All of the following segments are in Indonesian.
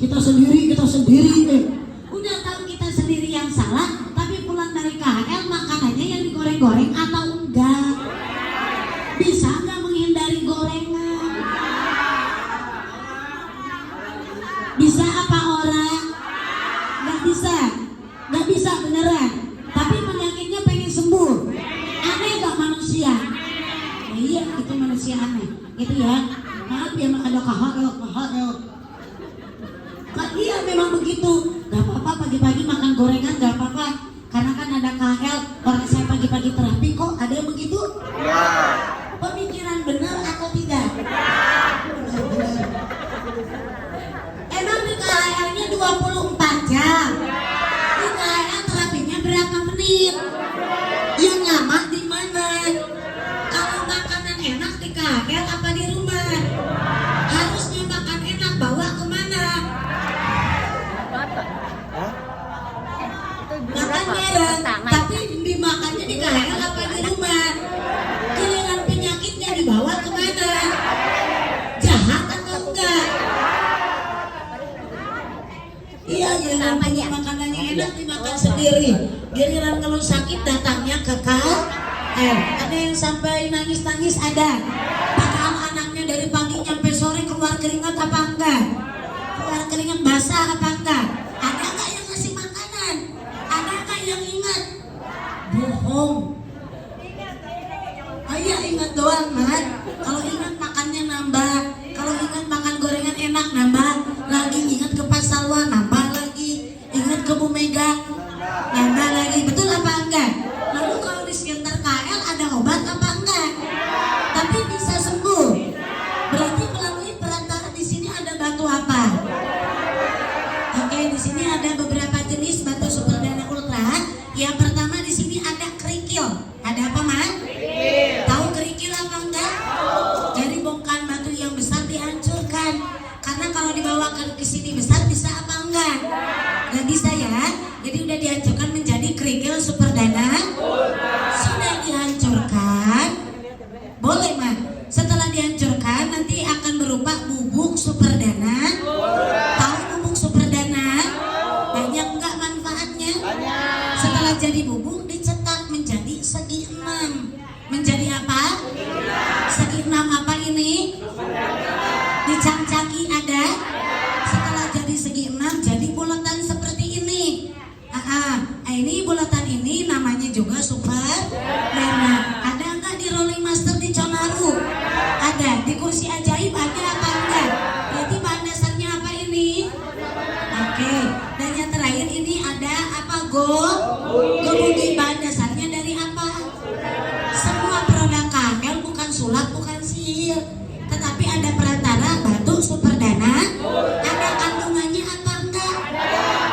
kita sendiri udah tahu kita sendiri yang salah, tapi pulang dari KL makanannya yang digoreng-goreng atau enggak? Bisa nggak menghindari gorengan? Bisa apa orang? Nggak bisa beneran. Tapi penyakitnya pengen sembuh. Aneh nggak manusia? Nah, iya, itu manusia aneh, gitu ya. Maaf ya, ada KHL. Iya memang begitu. Gak apa-apa pagi-pagi makan gorengan, gak apa-apa. Karena kan ada KHL. Orang saya pagi-pagi terapi kok ada yang begitu? Ya. Pemikiran benar atau tidak? Emang di KHL-nya 24 jam. Di KHL terapinya berapa menit? Yang lama di mana? Kalau makanan enak di KHL apa di rumah? Harusnya makan enak bawa kemana? Makan bareng, tapi dimakannya di KHL apa di rumah? Giliran penyakitnya dibawa kemana? Jahat atau enggak? Iya, giliran makanannya enak dimakan sendiri. Giliran kalau sakit datangnya ke KHL. Ada yang sampai nangis-nangis ada. Padahal anaknya dari pagi sampai sore keluar keringat apa enggak? Keluar keringat basah apa enggak? Ada enggak yang ngasih makanan? Ada enggak yang ingat? Bohong. Oh iya, ingat doang, Mat. Kalau ingat makannya nambah. Kalau ingat makan gorengan enak nambah. Lagi ingat ke Pak Salwa nambah lagi. Ingat ke Bu Mega nambah lagi. Betul apa enggak? Lalu kalau di sekitar KL ada obat apa enggak? Tapi bisa sembuh. Berarti melalui perantara di sini ada batu apa? Oke, di sini ada beberapa jenis batu super dana ultra. Yang pertama di sini ada kerikil. Ada apa, Mas? Tahu kerikil apa enggak? Jadi bongkahan batu yang besar dihancurkan. Karena kalau dibawakan ke sini besar bisa apa enggak? Nggak bisa ya. Jadi udah dihancurkan menjadi kerikil super dana. Sudah dihancurkan. Boleh, Mas. Setelah dihancurkan nanti akan berupa bubuk super dana. Tahu bubuk super dana? Banyak enggak manfaatnya? Setelah jadi bubuk dicetak menjadi segi 6. Menjadi apa? Segi 6 apa ini? Dicangcaki ada? Setelah jadi segi 6 jadi bulatan seperti ini. Ini bulatan ini namanya juga super dana. Ada enggak di Rolling Master di Conaru? Ada. Di kursi ajaib ada apa enggak? Berarti bahan dasarnya apa ini? Oke. Dan yang terakhir ini ada apa? Gomugi. Bahan dasarnya dari apa? Semua produk KHL bukan sulap, bukan sihir, tetapi ada perantara batu super dana. Ada kandungannya apa enggak?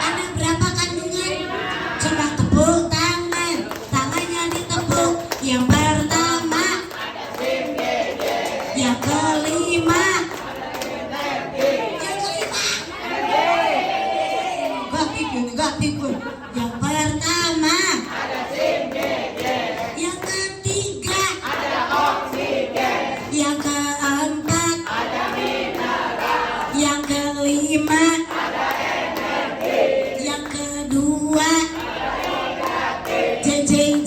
Ada berapa kandungan? Coba tepuk tangan. Tangannya ditepuk. Yang pertama, yang kelima, Gak tipu. Yang pertama, yang ketiga, yang keempat, yang kelima, yang kedua, jeng.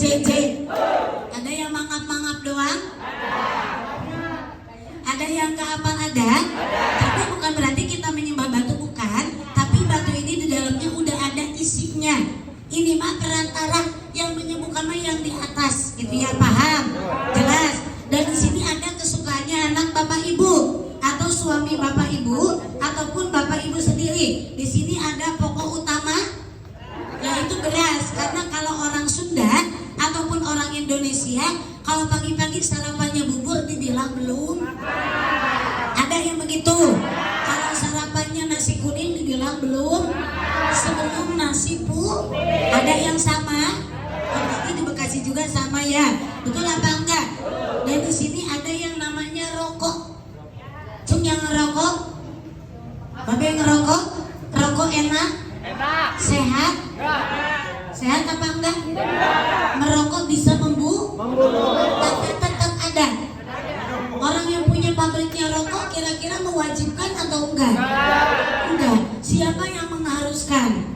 Ada yang mangap-mangap doang? Ada yang ke apa ada? Tapi bukan berarti kita menyembah batu, bukan. Tapi batu ini di dalamnya udah ada isinya. Ini mah perantara, yang menyembuhkan mah yang di atas, gitu ya, paham? Jelas. Dan di sini ada kesukaannya anak bapak ibu atau suami bapak ibu ataupun bapak ibu sendiri. Di sini ada pokok utama yaitu beras. Karena kalau orang Sunda ataupun orang Indonesia kalau pagi-pagi sarapannya bubur dibilang belum. Ada yang begitu. Kalau sarapannya nasi kuning dibilang belum. Sebelum nasi ada yang sama. Berarti di Bekasi juga sama ya. Betul apa enggak? Dan di sini ada yang namanya rokok. Cung yang ngerokok? Babe ngerokok? Rokok enak? Sehat? Sehat apa enggak? Merokok bisa membunuh. Tapi tetap ada. Orang yang punya pabriknya rokok kira-kira mewajibkan atau enggak? Enggak. Si Siapa yang mengharuskan?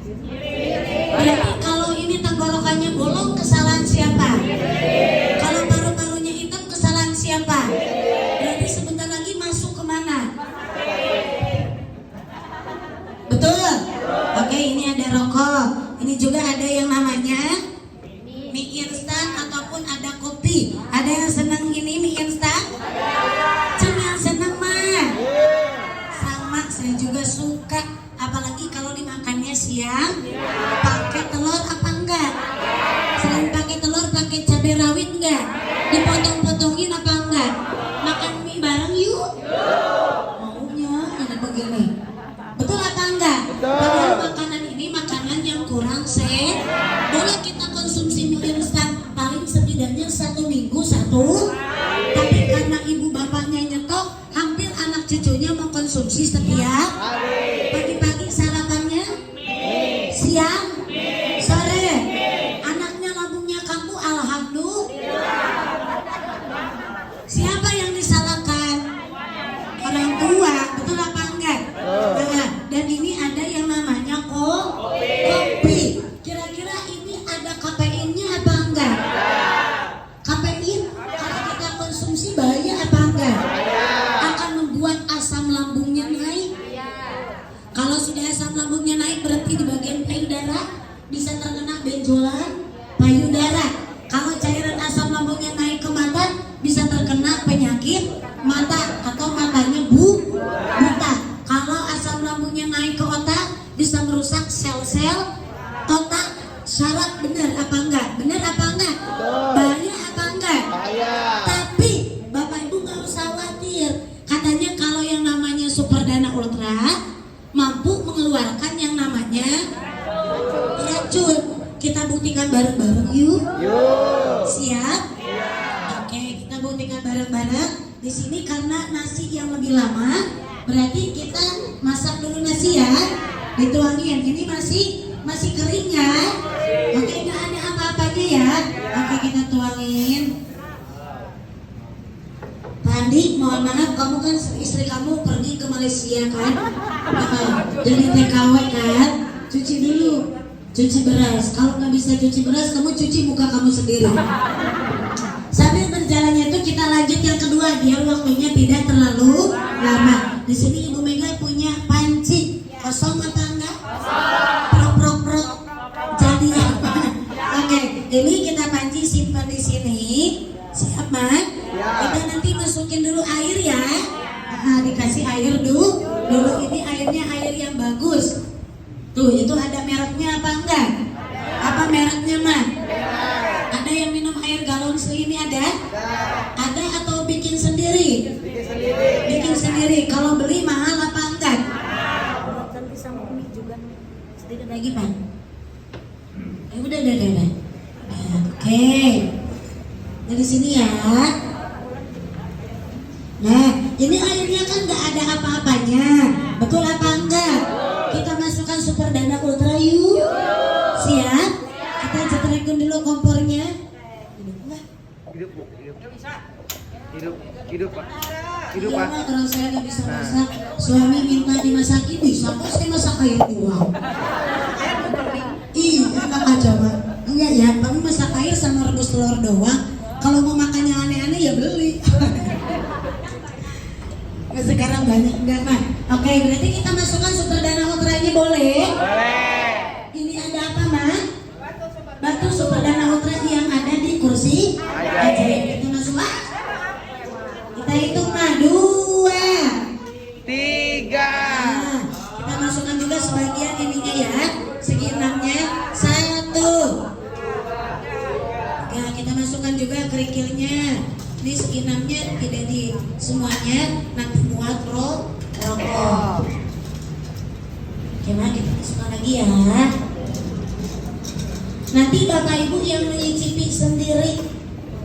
Berarti kalau ini tenggorokannya bolong, kesalahan siapa? Kalau paru-parunya hitam, kesalahan siapa? Berarti sebentar lagi masuk kemana? Betul? Oke, ini ada rokok. Ini juga ada yang namanya mie instan ataupun ada kopi. Ada yang senang ini mie instan? Cuma yang senang mah. Sama, saya juga suka. Apalagi kalau dimakannya siang, pakai telur apa enggak? Selain pakai telur, pakai cabai rawit enggak? Dipotong-potongin apa enggak? Makan mie bareng yuk. Maunya ini begini. Betul apa enggak? Padahal makanan ini makanan yang kurang sehat. Boleh kita konsumsi mie instan paling setidaknya 1 minggu satu. Tapi karena ibu bapaknya nyetok, hampir anak cucunya mengkonsumsi setiap pagi-pagi sarapannya, siang, sore. Anaknya lambungnya kambuh, alhamdulillah. Siapa yang disalahkan? Orang tua, betul apa enggak? Nah, dan ini ada yang namanya kopi. Kira-kira ini ada kafeinnya apa enggak? Kafein kalau kita konsumsi bahaya apa enggak? Akan membuat asam lambungnya naik. Kalau sudah asam lambungnya naik, berarti di bagian payudara bisa terkena benjolan payudara. Kalau cairan asam lambungnya naik ke mata, bisa terkena penyakit mata atau matanya buta. Kalau asam lambungnya naik ke otak, bisa merusak sel-sel otak. Syarat benar apa enggak? Benar apa enggak? Bahaya apa enggak? Tapi Bapak Ibu nggak usah khawatir. Katanya kalau yang namanya Super Dana Ultra mampu mengeluarkan yang namanya racun. Kita buktikan bareng-bareng yuk. Siap? Oke, kita buktikan bareng-bareng. Di sini karena nasi yang lebih lama, berarti kita masak dulu nasi ya. Dituangin. Ini masih kering ya. Oke, nggak ada apa-apanya ya. Oke, kita tuangin. Tadi mohon maaf, kamu kan istri kamu pergi ke Malaysia kan? Jadi TKW kan? Cuci dulu, cuci beras. Kalau nggak bisa cuci beras, kamu cuci muka kamu sendiri. Sambil berjalannya itu kita lanjut yang kedua, biar waktunya tidak terlalu lama. Di sini Ibu Mega punya panci kosong apa enggak? Prok. Jadi apa? Oke, ini kita panci simpan di sini. Siap, Mak? Kita nanti masukin dulu air ya. Nah, dikasih air dulu. Ini airnya air yang bagus. Tuh, itu ada mereknya apa enggak? Apa mereknya, Mak? Ada yang minum air galon segini ada? Ada atau bikin sendiri? Bikin sendiri. Kalau beli mahal apa enggak? Dan bisa mie juga. Sedikit lagi, Pak. Udah. Oke. Dari sini ya. Nah, ini airnya kan nggak ada apa-apanya. Betul apa enggak? Kita masukkan Super Dana Ultra yuk. Siap? Kita ceterekin dulu kompornya. Hidup Pak. Iya, kalau saya nggak bisa masak, suami minta dimasakin bisa, kok saya masak air doang. Iya, enak aja, Pak. Enggak ya, kamu masak air sama rebus telur doang. Kalau mau makan yang aneh-aneh ya beli. Sekarang banyak enggak, Pak? Oke, berarti kita masukkan Super Dana Ultra ini boleh? Ini ada apa, Mak? Batu Super Dana Ultra yang ada di kursi aja. Kita masuk, Pak. Kita hitung, Mak. 2, 3. Nah, kita masukkan juga sebagian ininya ya, segi 6-nya 1. Nah, kita masukkan juga kerikilnya. Ini segi 6-nya tidak di semuanya, nanti muat rokok. Coba kita masukkan lagi ya. Nanti Bapak Ibu yang menyicipi sendiri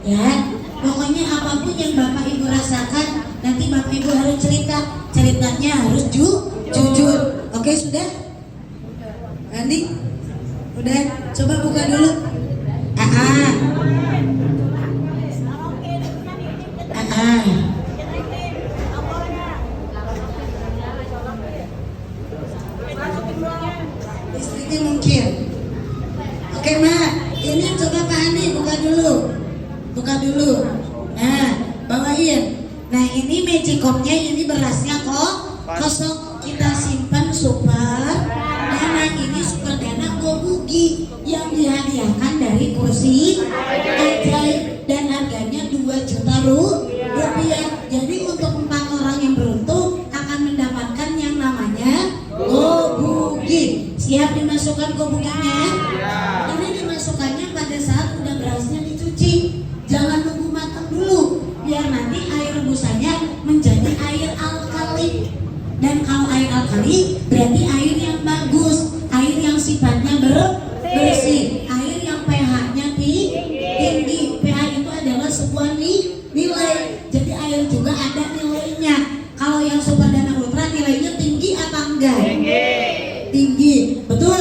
ya. Pokoknya apapun yang Bapak Ibu rasakan, nanti Bapak Ibu harus cerita. Ceritanya harus jujur. Oke, sudah? Andi? Udah? Coba buka dulu. Nah ini magicomnya, ini berasnya kok kosong, kita simpan super dana. Ini super dana Gobugi yang dihadiahkan dari kursi ajaib dan harganya 2 juta rupiah. Jadi untuk 4 orang yang beruntung akan mendapatkan yang namanya Gobugi. Siap dimasukkan Gobuginya? Ini dimasukkannya pada saat udah berasnya dicuci, jangan nunggu matang dulu, biar nanti air rebusannya menjadi air alkali. Dan kalau air alkali berarti air yang bagus, air yang sifatnya bersih, air yang pH-nya tinggi. pH itu adalah sebuah nilai, jadi air juga ada nilainya. Kalau yang Super Dana Ultra nilainya tinggi apa enggak? Tinggi, betul.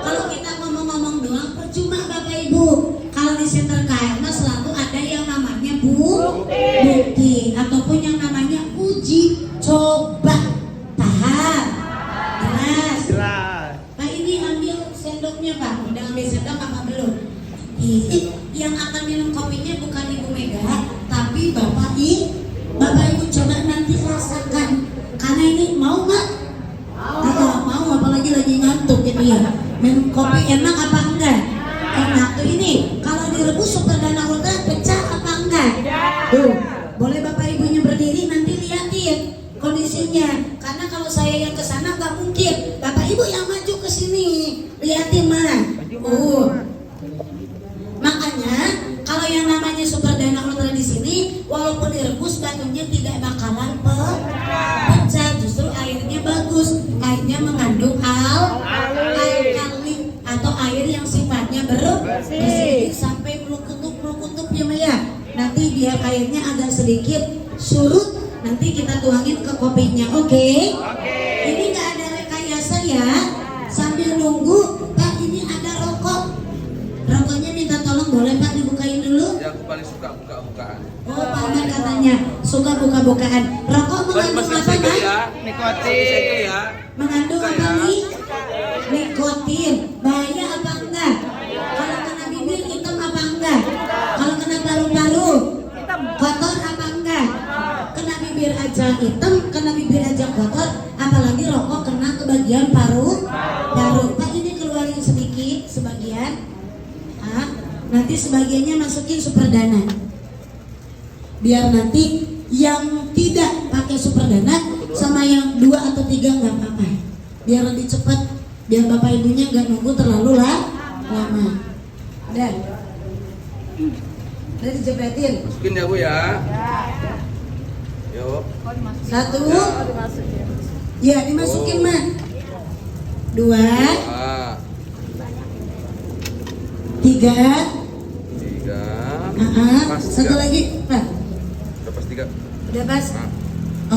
Kalau kita ngomong-ngomong doang percuma Bapak Ibu. Kalau di center KM selalu ada yang namanya bukti ataupun yang namanya uji coba tahap. Jelas. Pak ini ambil sendoknya Pak. Udah ambil sendok apa belum? Yang akan minum kopinya bukan Ibu Mega, tapi Bapak Ibu coba nanti rasakan. Karena ini mau nggak? Tidak mau, apalagi lagi ngantuk ini ya. Minum kopi enak apa enggak? Enak tuh ini. Kalau direbus Super Dana Ultra pecah apa enggak? Tuh, boleh Bapak Ibunya berdiri nanti lihatin kondisinya. Karena kalau saya yang kesana nggak mungkin. Bapak Ibu yang maju ke sini, lihatin mah. Makanya kalau yang namanya Super Dana Ultra di sini, walaupun direbus batunya tidak bakalan pecah, justru airnya bagus. Airnya mengandung alkali atau air yang sifatnya bersih sampai melukutup ya Maya. Nanti biar airnya agak sedikit surut, nanti kita tuangin ke kopinya. Oke? Ini nggak ada rekayasa ya. Sambil nunggu, Pak ini ada rokok. Rokoknya minta tolong boleh Pak dibukain dulu? Ya aku paling suka buka-bukaan. Oh Pak Ahmad katanya suka buka-bukaan. Rokok mengandung apa Pak? Ya. Nikotin ya. Mengandung apa nih? Nikotin. Bahaya apa enggak? Kalau kena bibir hitam apa enggak? Kalau kena paru-paru kotor apa enggak? Kena bibir aja hitam, kena bibir aja kotor, apalagi rokok kena ke bagian paru. Pak ini keluarin sedikit sebagian. Nanti sebagiannya masukin Super Dana. Biar nanti yang tidak pakai Super Dana sama yang 2 atau 3 nggak apa-apa. Biar lebih cepat, biar Bapak Ibunya nggak nunggu terlalu lama. Udah dijepretin. Masukin ya Bu ya. Yuk. 1. Ya dimasukin mah. 2. 3. Satu lagi Pak. Udah pas 3. Udah pas.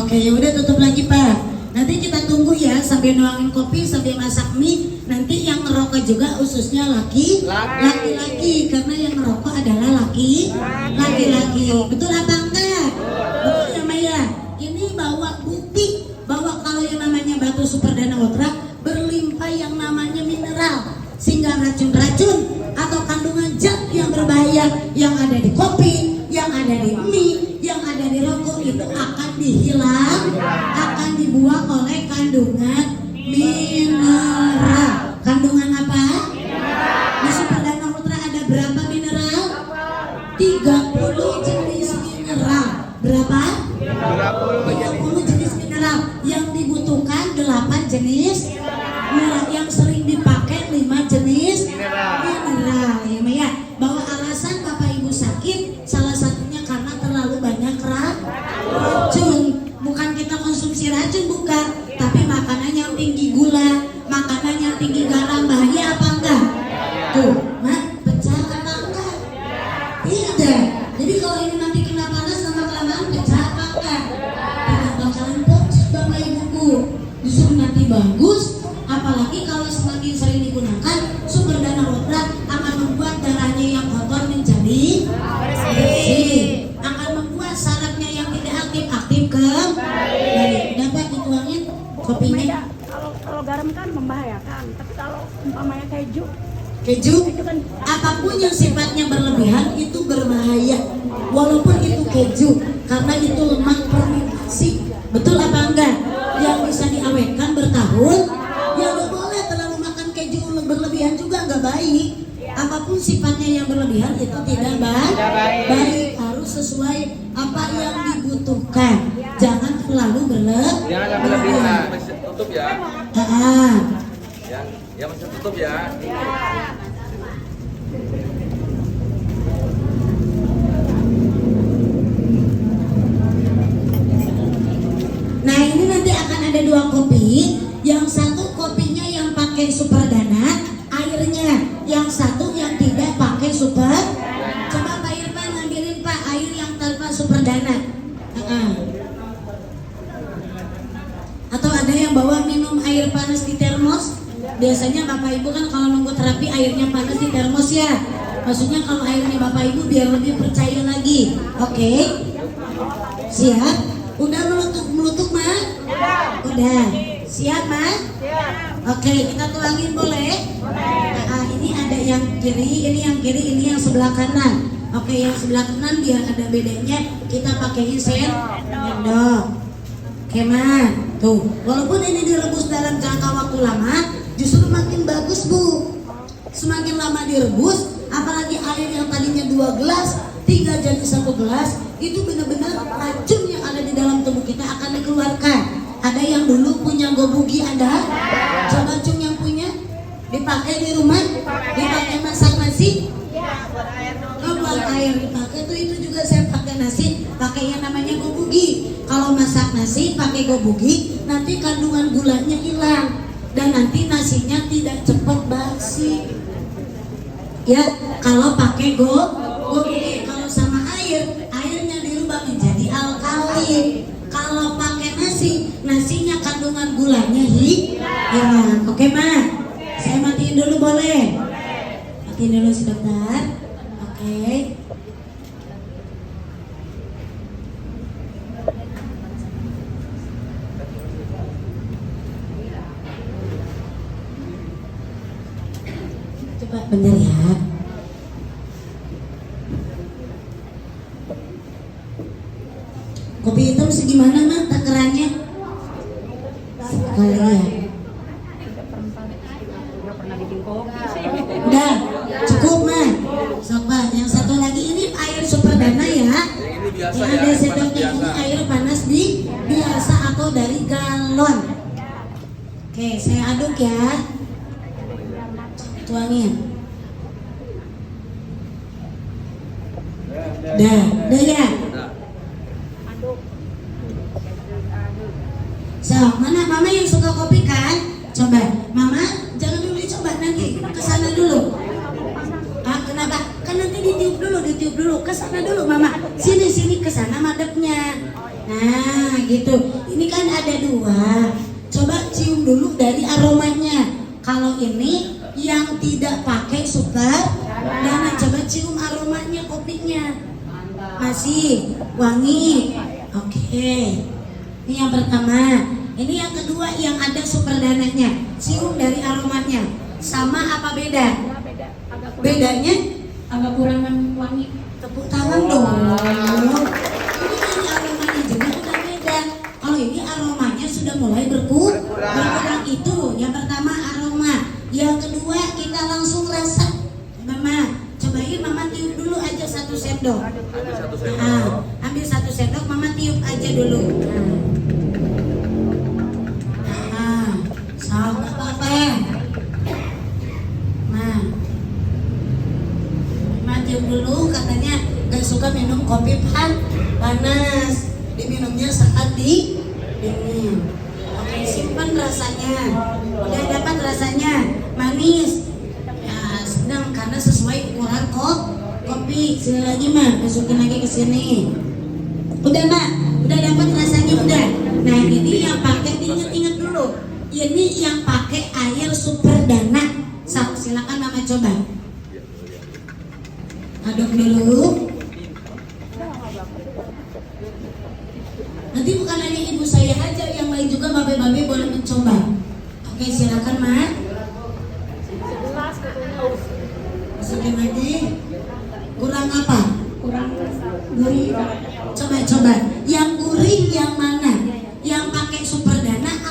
Oke ya udah tutup lagi Pak. Nanti kita tunggu ya sambil nuangin kopi sambil masak mie. Nanti yang ngerokok juga khususnya laki-laki karena yang ngerokok adalah laki-laki. Betul apa enggak? Betul ya Maya. Ini bawa bukti bahwa kalau yang namanya batu Super Dana Ultra berlimpah yang namanya mineral, sehingga racun-racun atau kandungan zat yang berbahaya yang ada di kopi, yang ada di mie, yang ada di rokok itu akan dihilang, akan dibuang oleh kandungan mineral. Kandungan apa? Di Super Dana Ultra ada berapa mineral? 30 jenis mineral. Berapa? 30 jenis mineral. Yang dibutuhkan 8 jenis mineral. Yang sering dipakai 5 jenis mineral. Ya Maya, bahwa alasan Bapak Ibu sakit salah satunya karena terlalu banyak racun. Bukan kita konsumsi racun, bukan, tapi makanan yang tinggi gula, makanan yang tinggi garam, bahaya apa enggak? Tuh, Mak, pecah apa enggak? Tidak. Jadi kalau ini nanti kena panas lama-kelamaan pecah apa enggak? Tidak bakalan pecah Bapak Ibuku. Justru nanti bagus. Apalagi kalau semakin sering digunakan, Super Dana Ultra akan membuat darahnya yang kotor menjadi bersih, akan membuat sarafnya yang tidak aktif kembali. Dapat dituangin kopinya. Kalau garam kan membahayakan, tapi kalau umpamanya keju kan apapun yang sifatnya berlebihan itu berbahaya. Walaupun itu keju, karena itu lemak fermentasi. Betul apa enggak? Yang bisa diawetkan bertahun. Ya nggak boleh terlalu makan keju berlebihan juga nggak baik. Apapun sifatnya yang berlebihan itu tidak baik. Harus sesuai apa yang dibutuhkan. Jangan terlalu berlebihan. Masih tutup ya. Ya masih tutup ya. Nah ini nanti akan ada 2 kopi. Yang satu kopinya yang pakai superdana, airnya. Yang satu yang tidak pakai super. Coba Pak Irfan ngambilin Pak air yang tanpa superdana. Atau ada yang bawa minum air panas di termos. Biasanya Bapak Ibu kan kalau nunggu terapi airnya panas di termos ya. Maksudnya kalau airnya Bapak Ibu biar lebih percaya lagi. Oke. Siap? Udah melutuk Mas? Udah. Siap Mas? Oke, kita tuangin boleh? Nah, ini ada yang kiri, ini yang kiri, ini yang sebelah kanan. Oke, yang sebelah kanan biar ada bedanya kita pakaiin sendok. Oke Mas, tuh. Walaupun ini direbus dalam jangka waktu lama, justru makin bagus Bu. Semakin lama direbus, apalagi air yang tadinya 2 gelas, 3 jadi 1 gelas, itu benar-benar racun yang ada di dalam tubuh kita akan dikeluarkan. Ada yang dulu punya gobugi ada? Coba Cung yang punya? Dipakai di rumah? Dipakai masak nasi? Buat air dipakai tuh, itu juga saya pakai nasi, pakai yang namanya gobugi. Kalau masak nasi pakai gobugi, nanti kandungan gulanya hilang dan nanti nasinya tidak cepat basi. Ya, kalau pakai gobugi. Kalau sama air, airnya dirubah menjadi alkali. Kalau pakai nasi, nasinya kandungan gulanya hilang. Oke Ma, saya matiin dulu boleh? Matiin dulu sebentar. Oke. Coba bener ya. Kopi hitam segimana Mak takarannya? Sekali ya. Udah, cukup Mak. Sobat, yang satu lagi ini air superdana ya. Yang ini biasa Yang ya. ada Panas sendoknya ini biasa. air panas di biasa atau dari galon. Oke, saya aduk ya. Tuangin. Dah ya. Nah, So, mana Mama yang suka kopi kan? Coba, Mama jangan dulu dicoba nanti kesana dulu. Ah, kenapa? Kan nanti ditiup dulu, kesana dulu Mama. Sini kesana madepnya. Nah, gitu. Ini kan ada 2. Coba cium dulu dari aromanya. Kalau ini yang tidak pakai superdana, coba cium aromanya kopinya. Masih wangi. Oke. Ini yang pertama. Ini yang kedua yang ada superdananya. Cium dari aromanya. Sama apa beda? Bedanya agak kurangan wangi. Tepuk tangan dong. Ini dari aromanya juga udah beda. Kalau ini aromanya sudah mulai berkurang. Itu yang pertama aroma. Yang kedua kita langsung rasa. Mama, cobain Mama tiup dulu aja 1 sendok. ambil 1 sendok. Ambil 1 sendok, Mama tiup aja dulu. Sok apa-apa. Nah, Mama tiup dulu, katanya gak suka minum kopi panas. Diminumnya saat dingin. Oke, simpan rasanya. Udah dapat rasanya, manis. Ya, sedang karena sesuai ukuran kopi. Sini lagi Mak, masukin lagi ke sini. Udah Mak, udah dapat rasanya udah. Nah ini yang pakai, ingat dulu. Ini yang pakai air superdana. Silakan Mama coba. Aduk dulu. Nanti bukan hanya ibu saya aja, yang lain juga babe-babe boleh mencoba. Oke, silakan Mak. Masukin lagi.